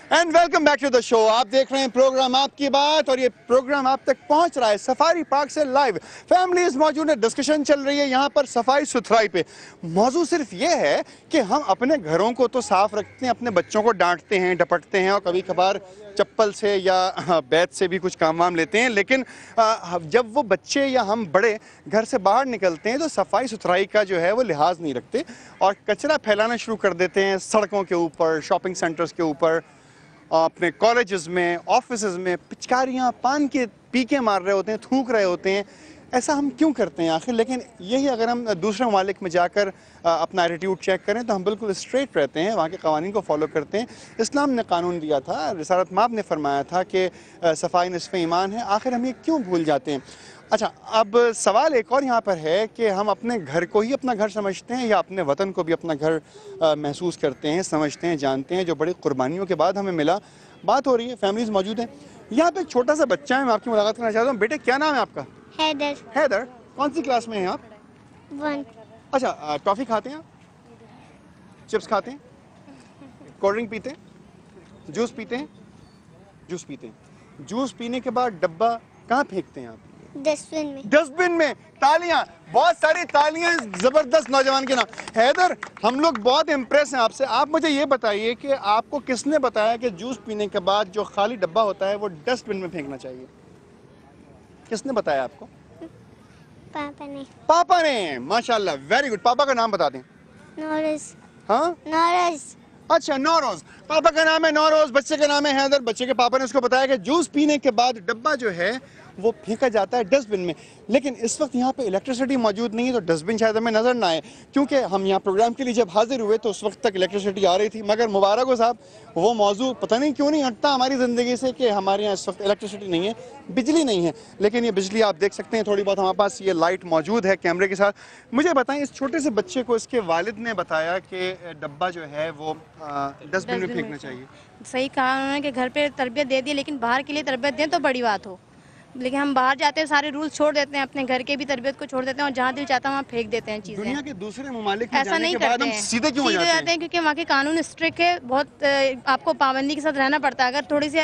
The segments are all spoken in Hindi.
And welcome back to the show. आप देख रहे हैं प्रोग्राम आपकी बात और ये प्रोग्राम आप तक पहुंच रहा है सफारी पार्क से लाइव। फैमिलीज मौजूद है, डिस्कशन चल रही है यहाँ पर सफाई सुथराई पे। मौजू सिर्फ ये है कि हम अपने घरों को तो साफ रखते हैं, अपने बच्चों को डांटते हैं, डपटते हैं और कभी कभार चप्पल से या बैत से भी कुछ काम वाम लेते हैं, लेकिन जब वो बच्चे या हम बड़े घर से बाहर निकलते हैं तो सफाई सुथराई का जो है वो लिहाज नहीं रखते और कचरा फैलाना शुरू कर देते हैं सड़कों के ऊपर, शॉपिंग सेंटर्स के ऊपर, अपने कॉलेजेस में, ऑफिसेज में पिचकारियाँ पान के पीके मार रहे होते हैं, थूक रहे होते हैं। ऐसा हम क्यों करते हैं आखिर? लेकिन यही अगर हम दूसरे ममालिक में जाकर अपना एटीट्यूड चेक करें तो हम बिल्कुल स्ट्रेट रहते हैं, वहाँ के कवानीन को फॉलो करते हैं। इस्लाम ने कानून दिया था, रिसालत माब ने फरमाया था कि सफाई निस्फ़े ईमान है। आखिर हम ये क्यों भूल जाते हैं? अच्छा, अब सवाल एक और यहाँ पर है कि हम अपने घर को ही अपना घर समझते हैं या अपने वतन को भी अपना घर महसूस करते हैं, समझते हैं, जानते हैं, जो बड़ी कुर्बानियों के बाद हमें मिला। बात हो रही है, फैमिलीज मौजूद हैं। यहाँ पे एक छोटा सा बच्चा है, मैं आपकी मुलाकात करना चाहता हूँ। बेटे, क्या नाम है आपका? हैदर। हैदर, कौन सी क्लास में हैं आप? 1। अच्छा, टॉफ़ी खाते हैं आप? चिप्स खाते हैं? कोल्ड ड्रिंक पीते हैं? जूस पीते हैं? जूस पीते हैं। जूस पीने के बाद डब्बा कहाँ फेंकते हैं आप? डस्टबिन में। डस्टबिन में। तालियां, बहुत सारी तालियां जबरदस्त नौजवान के नाम। हैदर, हम लोग बहुत इम्प्रेस हैं आपसे। आप मुझे ये बताइए कि आपको किसने बताया कि जूस पीने के बाद जो खाली डब्बा होता है वो डस्टबिन में फेंकना चाहिए? किसने बताया आपको? पापा ने। पापा ने, माशाल्लाह, वेरी गुड। पापा का नाम बता दें। नौरोज। हाँ, नौरोज। अच्छा, नौरोज। पापा का नाम है नौरोज, बच्चे का नाम है हैदर। बच्चे के पापा ने उसको बताया कि जूस पीने के बाद डब्बा जो है वो फेंका जाता है डस्टबिन में। लेकिन इस वक्त यहाँ पे इलेक्ट्रिसिटी मौजूद नहीं है तो डस्टबिन शायद हमें नज़र ना आए, क्योंकि हम यहाँ प्रोग्राम के लिए जब हाजिर हुए तो उस वक्त तक इलेक्ट्रिसिटी आ रही थी। मगर मुबारक हो साहब, वो मौजू पता नहीं क्यों नहीं हटता हमारी ज़िंदगी से कि हमारे यहाँ इस वक्त इलेक्ट्रिसिटी नहीं है, बिजली नहीं है। लेकिन ये बिजली आप देख सकते हैं थोड़ी बहुत हमारे पास ये लाइट मौजूद है कैमरे के साथ। मुझे बताएं, इस छोटे से बच्चे को इसके वालिद ने बताया कि डब्बा जो है वो डस्टबिन में फेंकना चाहिए। सही कहा उन्होंने कि घर पे तरबियत दे दी, लेकिन बाहर के लिए तरबियत दें तो बड़ी बात हो। लेकिन हम बाहर जाते हैं, सारे रूल्स छोड़ देते हैं, अपने घर के भी तरबियत को छोड़ देते हैं और जहाँ दिल चाहता है वहाँ फेंक देते हैं चीज़ें। दुनिया के दूसरे ममालिक में ऐसा जाने नहीं के बाद करते हम हैं, सीधे क्यों हो सीधे जाते हैं? क्योंकि वहाँ के कानून स्ट्रिक्ट है बहुत। आपको पाबंदी के साथ रहना पड़ता है। अगर थोड़ी सी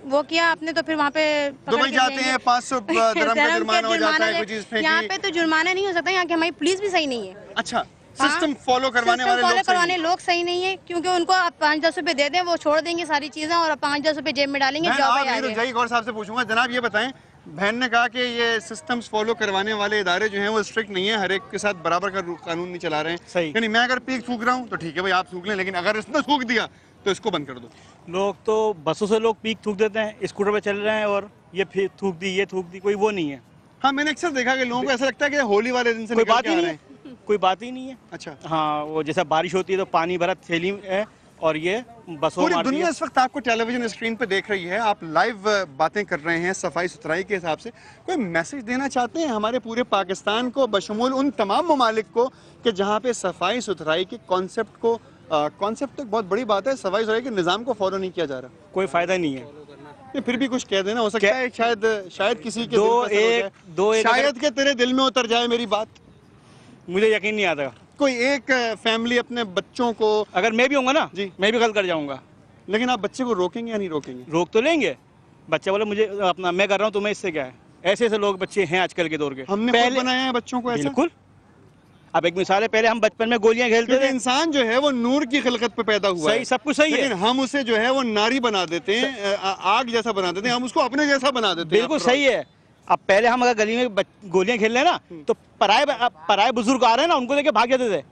वो किया आपने तो फिर वहाँ पे दुबई जाते हैं 500 दिरहम का जुर्माना हो जाता है, कोई चीज़ फेंकी। यहाँ पे तो जुर्माना नहीं हो सकता, यहाँ की हमारी पुलिस भी सही नहीं है। अच्छा, सिस्टम फॉलो करवाने वाले लोग सही नहीं है, क्योंकि उनको आप 5-10 रुपए दे दें, वो छोड़ देंगे सारी चीजें और 5-10 रुपए जेब में डालेंगे। गौर साहब से पूछूंगा, जनाब ये बताएं, बहन ने कहा कि ये सिस्टम्स फॉलो करवाने वाले इदारे जो हैं वो स्ट्रिक्ट नहीं है, हर एक के साथ बराबर का कानून नहीं चला रहे हैं। सही। यानी मैं अगर पीक थूक रहा हूँ तो ठीक है भाई, आप थूक लें, लेकिन अगर इसने थूक दिया तो इसको बंद कर दो। लोग तो बसों से लोग पीक थूक देते हैं, स्कूटर पे चल रहे हैं और ये फिर थूक दी, ये थूक दी, कोई वो नहीं है। हाँ, मैंने अक्सर देखा कि लोगों को ऐसा लगता है कि होली वाले दिन से कोई निकल बात के ही आ नहीं रहे हैं। है, कोई बात ही नहीं है। अच्छा, हाँ, वो जैसा बारिश होती है तो पानी भरा थैली है और ये बसों पूरी मारती दुनिया है। इस वक्त आपको टेलीविजन स्क्रीन पे देख रही है, आप लाइव बातें कर रहे हैं सफाई सुथराई के हिसाब से। कोई मैसेज देना चाहते हैं हमारे पूरे पाकिस्तान को, बशमूल उन तमाम ममालिक को, कि जहाँ पे सफाई सुथराई के कॉन्सेप्ट को, कॉन्सेप्ट तो बहुत बड़ी बात है, सफाई सुथराई के निज़ाम को फॉलो नहीं किया जा रहा? कोई फायदा नहीं है। ये फिर भी कुछ कह देना, हो सकता है शायद किसी के दो एक शायद के तेरे दिल में उतर जाए मेरी बात। मुझे यकीन नहीं आता। कोई एक फैमिली अपने बच्चों को, अगर मैं भी होऊंगा ना जी, मैं भी गलत कर जाऊंगा। लेकिन आप बच्चे को रोकेंगे या नहीं रोकेंगे? रोक तो लेंगे। बच्चा बोले मुझे अपना, मैं कर रहा हूँ, तुम्हें इससे क्या है? ऐसे ऐसे लोग बच्चे हैं आजकल के दौर के। हमने पहले बनाया है बच्चों को ऐसा? बिल्कुल। अब एक मिसाल है, पहले हम बचपन में गोलियां खेलते थे। इंसान जो है वो नूर की खिलकत पे पैदा हुआ है, सही, सब कुछ सही है, लेकिन हम उसे जो है वो नारी बना देते हैं, आग जैसा बना देते हैं, हम उसको अपने जैसा बना देते हैं। बिल्कुल सही है। अब पहले हम अगर गली में गोलियां खेल रहे हैं ना तो पराए बुजुर्ग आ रहे हैं ना, उनको लेके भाग जाते थे।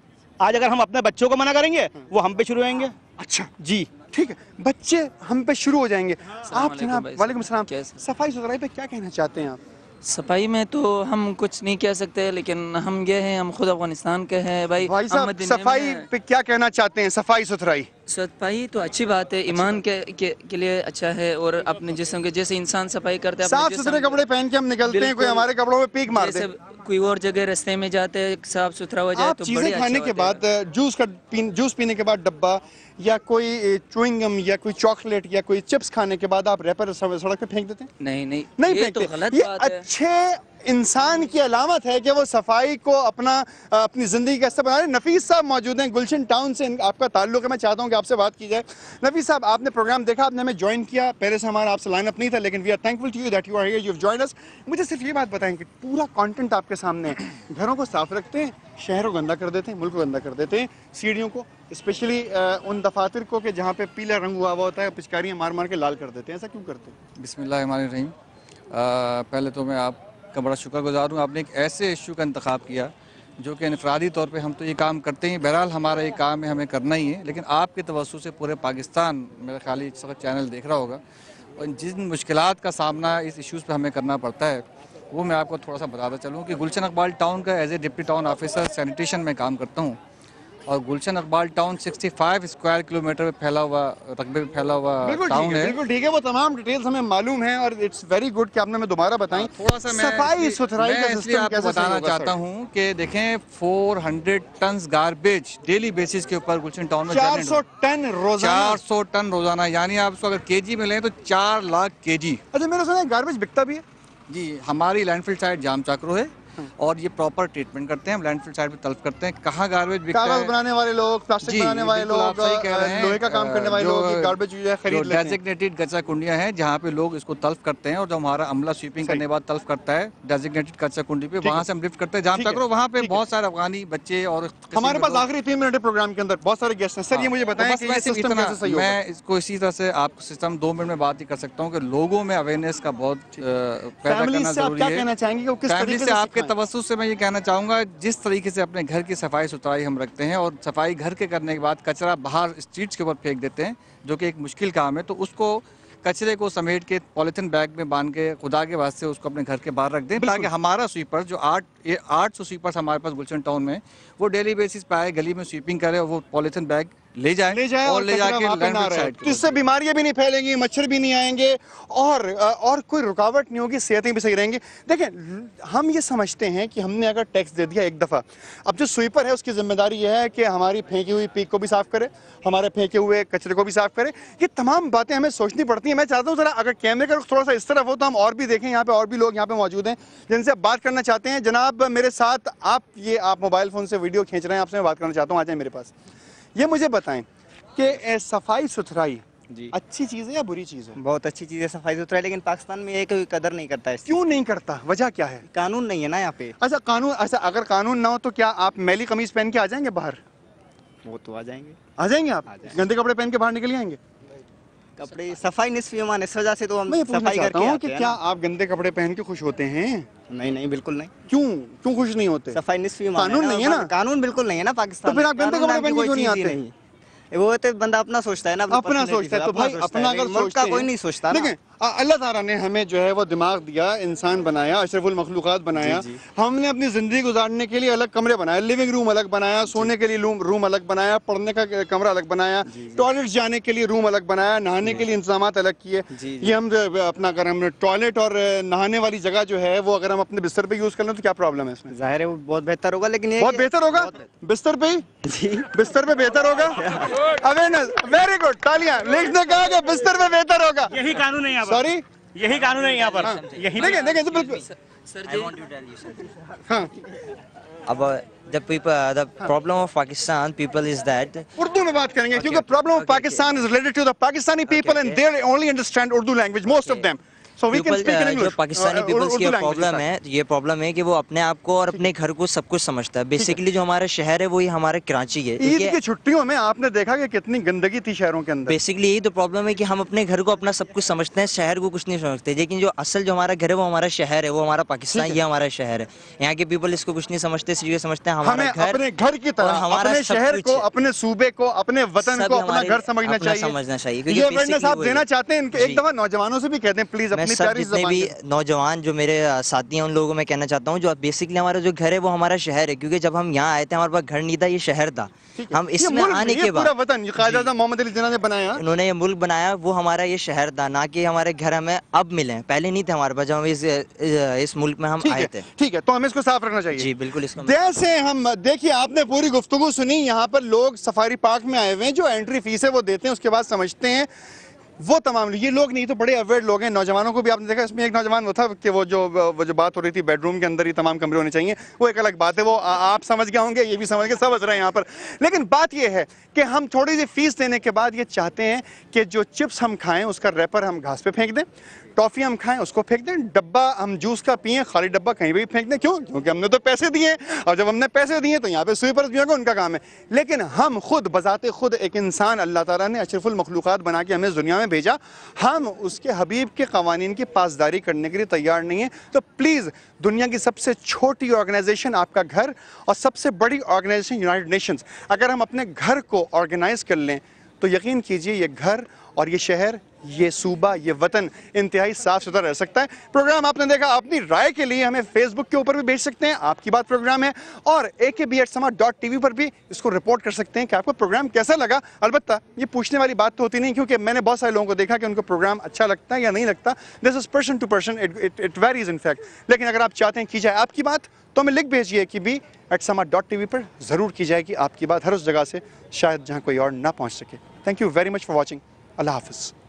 आज अगर हम अपने बच्चों को मना करेंगे वो हम पे शुरू होंगे। अच्छा जी, ठीक है, बच्चे हम पे शुरू हो जाएंगे। आप जनाब, वालेकुम सलाम, कैसे? सफाई सुथराई पे क्या कहना चाहते हैं आप? सफाई में तो हम कुछ नहीं कह सकते, लेकिन हम ये हैं, हम खुद अफगानिस्तान के हैं भाई साहब, सफाई पे क्या कहना चाहते हैं? सफाई सुथराई सफाई तो अच्छी बात है, ईमान के लिए अच्छा है। और अपने जिस्म के, जैसे इंसान सफाई करते हैं, साफ सुथरे कपड़े पहन के हम निकलते हैं, कोई हमारे कपड़ों में पीक मार दे, कोई और जगह रास्ते में जाते हैं, साफ सुथरा हो जाए तो चीजें खाने के बाद, जूस पीने के बाद डब्बा या कोई च्युइंगम या कोई चॉकलेट या कोई चिप्स खाने के बाद आप रैपर सड़क पे फेंक देते हैं? नहीं, ये तो गलत बात है। अच्छे इंसान की अलामत है कि वो सफाई को अपनी ज़िंदगी का हिस्सा बना रहे। नफीस साहब मौजूद हैं गुलशन टाउन से, आपका ताल्लुक है, मैं चाहता हूं कि आपसे बात की जाए। नफीस साहब, आपने प्रोग्राम देखा, आपने हमें ज्वाइन किया, पहले से हमारा आपसे लाइनअप नहीं था, लेकिन we are thankful to you that you are here, you have joined us. मुझे सिर्फ ये बात बताएं कि पूरा कंटेंट आपके सामने है, घरों को साफ रखते हैं, शहरों को गंदा कर देते हैं, मुल्क को गंदा कर देते हैं, सीढ़ियों को स्पेशली उन दफातर को कि जहाँ पे पीला रंग हुआ होता है, पिचकारियाँ मार मार के लाल कर देते हैं, ऐसा क्यों करते हैं? बिस्मिल्लाहिर्रहमानिर्रहीम। पहले तो मैं आपका बड़ा शुक्रगुजार हूँ, आपने एक ऐसे इशू का इंतखाब किया जो कि इनफरादी तौर पे हम तो ये काम करते हैं, बहरहाल हमारा ये काम है, हमें करना ही है, लेकिन आपके तवज्जो से पूरे पाकिस्तान मेरा ख्याल इस वक्त चैनल देख रहा होगा और जिन मुश्किलात का सामना इस इशूज़ पे हमें करना पड़ता है वो मैं आपको थोड़ा सा बताता चलूँ कि गुलशन इकबाल टाउन का as a deputy town officer sanitation में काम करता हूँ और Gulshan Iqbal town 65 square kilometre में फैला हुआ, रकबे में फैला हुआ टाउन है। बिल्कुल ठीक है, वो तमाम डिटेल्स हमें मालूम है और इट्स वेरी गुड कि आपने हमें दोबारा बताई। थोड़ा सा सफाई सुथराई का इसलिए सिस्टम आपको कैसे बताना चाहता हूँ कि देखें 400 टन गार्बेज डेली बेसिस के ऊपर गुलशन टाउन में 400 टन रोजाना, 400 टन रोजाना, यानी आप उसको अगर केजी में लें तो 4 लाख केजी। अच्छा, मैंने सुना है गार्बेज बिकता भी है जी। हमारी लैंडफिल साइड जाम चाकरो है और ये प्रॉपर ट्रीटमेंट करते हैं, हम लैंडफिल साइड पे तल्फ करते हैं। कहाँ गार्बेज बिकता है, कागज बनाने वाले लोग, प्लास्टिक बनाने वाले लोग, लोहे का काम करने वाले लोग गार्बेज खरीद लेते हैं। डेजिग्नेटेड कचरा कुंडियां हैं जहाँ पे लोग इसको तल्फ करते हैं और जो हमारा अमला स्वीपिंग करने के बाद तल्फ करता है डेजिग्नेटेड कचरा कुंडी पे, वहाँ से हम लिफ्ट करते हैं जाम चाकरो। वहाँ पे बहुत सारे अफगानी बच्चे और हमारे पास आखिरी 3 मिनट प्रोग्राम के अंदर बहुत सारे गेस्ट हैं। सर ये मुझे बताएं कि ये सिस्टम कैसे सही होगा? मैं इसको इसी तरह से आपको सिस्टम 2 मिनट में बात ही कर सकता हूँ कि लोगों में अवेयरनेस का बहुत पैदा करना जरूरी है। कहना चाहेंगे कि किस फैमिली तरीके से आपके तवज्जुह से मैं ये कहना चाहूँगा, जिस तरीके से अपने घर की सफाई सुथराई हम रखते हैं और सफाई घर के करने के बाद कचरा बाहर स्ट्रीट्स के ऊपर फेंक देते हैं जो कि एक मुश्किल काम है, तो उसको कचरे को समेट के पॉलीथिन बैग में बांध के खुदा के वास्ते उसको अपने घर के बाहर रख दें, ताकि हमारा स्वीपर जो 800 स्वीपर्स हमारे पास गुलशन टाउन में, वो डेली बेसिस पे आए, गली में स्वीपिंग करे और वो पॉलीथिन बैग ले जाए और ले जाके लैंडफिल साइड। तो इससे बीमारियां भी नहीं फैलेंगी, मच्छर भी नहीं आएंगे और कोई रुकावट नहीं होगी, सेहतें भी सही रहेंगी। देखें, हम ये समझते हैं कि हमने अगर टैक्स दे दिया एक दफ़ा, अब जो स्वीपर है उसकी जिम्मेदारी यह है कि हमारी फेंकी हुई पीक को भी साफ करे, हमारे फेंके हुए कचरे को भी साफ करे। ये तमाम बातें हमें सोचनी पड़ती हैं। मैं चाहता हूँ जरा अगर कैमरे का थोड़ा सा इस तरफ हो तो हम और भी देखें, यहाँ पे और भी लोग यहाँ पे मौजूद हैं जिनसे आप बात करना चाहते हैं। जनाब मेरे साथ आप मोबाइल फ़ोन से वीडियो खींच रहे हैं, आपसे मैं बात करना चाहता हूँ, आ जाए मेरे पास। ये मुझे बताएं कि सफाई सुथराई जी अच्छी चीज़ है या बुरी चीज़ है? बहुत अच्छी चीज़ है सफाई सुथराई, लेकिन पाकिस्तान में ये कोई कदर नहीं करता है। क्यों नहीं करता, वजह क्या है? कानून नहीं है ना यहाँ पे। अच्छा कानून, अच्छा अगर कानून ना हो तो क्या आप मैली कमीज पहन के आ जाएंगे बाहर? वो तो आ जाएंगे। आ जाएंगे आप? गंदे कपड़े पहन के बाहर निकल आएंगे? कपड़े सफाई निस्फ ईमान, इस वजह से तो हम मैं ये पूछना सफाई चाहता करके हूँ आते कि हैं क्या ना। आप गंदे कपड़े पहन के खुश होते हैं? नहीं नहीं, बिल्कुल नहीं। क्यों खुश नहीं होते? सफाई निस्फ ईमान कानून नहीं है ना? कानून बिल्कुल नहीं है ना पाकिस्तान तो फिर में। आप गंदे कानून कपड़े नाम की पहन के कोई क्यों नहीं चीज़ ही आते? नहीं। वो तो बंदा अपना सोचता है ना, अपना personality सोचता है से, तो भाई अपना अगर मुल्क का कोई नहीं सोचता ना। देखें, अल्लाह ताला ने हमें जो है वो दिमाग दिया, इंसान बनाया, अशरफुल मखलूकात बनाया। हमने अपनी जिंदगी गुजारने के लिए अलग कमरे बनाए, लिविंग रूम अलग बनाया, सोने के लिए रूम अलग बनाया, पढ़ने का कमरा अलग बनाया, टॉयलेट जाने के लिए रूम अलग बनाया, नहाने के लिए इंतजाम अलग किए। ये हम अपना अगर हम टॉयलेट और नहाने वाली जगह जो है वो अगर हम अपने बिस्तर पे यूज कर लें तो क्या प्रॉब्लम है इसमें? जाहिर है वो बहुत बेहतर होगा, लेकिन ये बहुत बेहतर होगा बिस्तर पे ही। जी बिस्तर पे बेहतर होगा। अवेयरनेस, वेरी गुड, तालियां। लिखने कहा कि बिस्तर पे बेहतर होगा। यही कानून है यहाँ पर, सॉरी, यही कानून है यहाँ पर, यही। देखें तो बिल्कुल हाँ। अब the problem of Pakistan people is that Urdu में बात करेंगे क्योंकि problem of Pakistan is related to the Pakistani people and they only understand Urdu language, most of them. So we can speak in English. जो पाकिस्तानी पीपल्स की प्रॉब्लम है, ये प्रॉब्लम है कि वो अपने आप को और अपने घर को सब कुछ समझता है। बेसिकली जो हमारा शहर है वही हमारा कराची है। ईद की छुट्टियों में आपने देखा कि कितनी गंदगी थी शहरों के अंदर। बेसिकली यही तो प्रॉब्लम है कि हम अपने घर को अपना सब कुछ समझते हैं, शहर को कुछ नहीं समझते। लेकिन जो असल जो हमारा घर है वो हमारा शहर है, वो हमारा पाकिस्तान, ये हमारा शहर है। यहाँ के पीपल इसको कुछ नहीं समझते, सिर्फ ये समझते हैं हमारा घर, अपने घर की तरह अपने शहर को, अपने सूबे को, अपने वतन को अपना घर समझना चाहिए। ये अवेयरनेस आप देना चाहते हैं। एक दफा नौजवानों से भी कहते हैं प्लीज अपनी प्यारी ज़बान। नौजवान जो मेरे साथी हैं उन लोगों को मैं कहना चाहता हूँ, जो बेसिकली हमारा जो घर है वो हमारा शहर है, क्योंकि जब हम यहाँ आए थे हमारे पास घर नहीं था, ये शहर था। हम इसमें आने के बाद वतन मोहम्मद अली जिन्ना ने बनाया, उन्होंने ये मुल्क बनाया, वो हमारा ये शहर था, ना कि हमारे घर हमें अब मिले, पहले नहीं थे हमारे पास जब हम इस मुल्क में हम आए थे। ठीक है, तो हमें इसको साफ रखना चाहिए। जी बिल्कुल। इसको जैसे हम देखिए, आपने पूरी गुफ्तगू सुनी। यहाँ पर लोग सफारी पार्क में आए हुए हैं, जो एंट्री फीस है वो देते हैं, उसके बाद समझते हैं वो तमाम ये लोग नहीं तो बड़े अवेयर लोग हैं। नौजवानों को भी आपने देखा, इसमें एक नौजवान वो था कि वो जो बात हो रही थी बेडरूम के अंदर ही तमाम कमरे होने चाहिए, वो एक अलग बात है, वो आप समझ गए होंगे, ये भी समझ रहे हैं यहाँ पर। लेकिन बात ये है कि हम थोड़ी सी फीस देने के बाद ये चाहते हैं कि जो चिप्स हम खाएं उसका रैपर हम घास पे फेंक दें, टॉफ़ी हम खाएं उसको फेंक दें, डब्बा हम जूस का पिएं खाली डब्बा कहीं भी फेंक दें। क्यों? क्योंकि हमने तो पैसे दिए, और जब हमने पैसे दिए तो यहाँ पे स्वीपर्स भी होंगे, उनका काम है। लेकिन हम खुद बजाते खुद एक इंसान अल्लाह ताला ने अशरफुल मखलूक़ात बना के हमें दुनिया में भेजा, हम उसके हबीब के कवानीन की पासदारी करने के लिए तैयार नहीं है। तो प्लीज़, दुनिया की सबसे छोटी ऑर्गेनाइजेशन आपका घर और सबसे बड़ी ऑर्गेनाइजेशन यूनाइटेड नेशंस, अगर हम अपने घर को ऑर्गेनाइज कर लें तो यकीन कीजिए ये घर और ये शहर, ये सूबा, ये वतन इंतहाई साफ सुथरा रह सकता है। प्रोग्राम आपने देखा, अपनी राय के लिए हमें फेसबुक के ऊपर भी भेज सकते हैं, आपकी बात प्रोग्राम है, और akb@sama.tv पर भी इसको रिपोर्ट कर सकते हैं कि आपको प्रोग्राम कैसा लगा। अलबत्ता ये पूछने वाली बात तो होती नहीं, क्योंकि मैंने बहुत सारे लोगों को देखा कि उनको प्रोग्राम अच्छा लगता है या नहीं लगता। This is person to person, it varies in fact. लेकिन अगर आप चाहते हैं की जाए आपकी बात, तो हमें लिख भेजिए कि akb@sama.tv पर ज़रूर की जाएगी आपकी बात, हर उस जगह से शायद जहाँ कोई और ना पहुँच सके। Thank you very much for watching. अल्लाह हाफिज़।